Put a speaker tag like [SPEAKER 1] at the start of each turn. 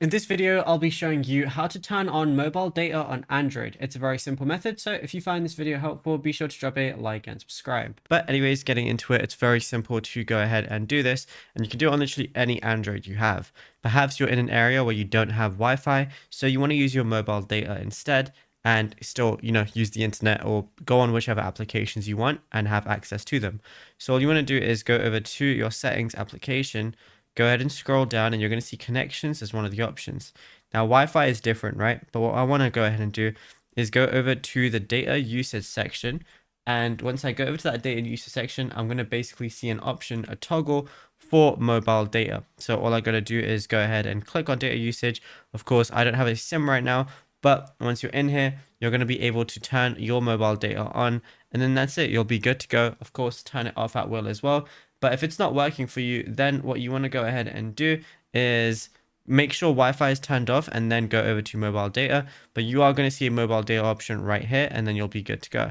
[SPEAKER 1] In this video, I'll be showing you how to turn on mobile data on Android. It's a very simple method, so if you find this video helpful, be sure to drop a like and subscribe. But anyways, getting into it, it's very simple to go ahead and do this, and you can do it on literally any Android you have. Perhaps you're in an area where you don't have Wi-Fi, so you want to use your mobile data instead and still, use the internet or go on whichever applications you want and have access to them. So all you want to do is go over to your settings application. Go ahead and scroll down and you're going to see connections as one of the options. Now, Wi-Fi is different, right? But what I want to go ahead and do is go over to the data usage section. And once I go over to that data usage section, I'm going to basically see an option, a toggle for mobile data. So all I got to do is go ahead and click on data usage. Of course, I don't have a SIM right now, but once you're in here, you're going to be able to turn your mobile data on, and then that's it. You'll be good to go. Of course, turn it off at will as well. But if it's not working for you, then what you want to go ahead and do is make sure Wi-Fi is turned off and then go over to mobile data. But you are going to see a mobile data option right here, and then you'll be good to go.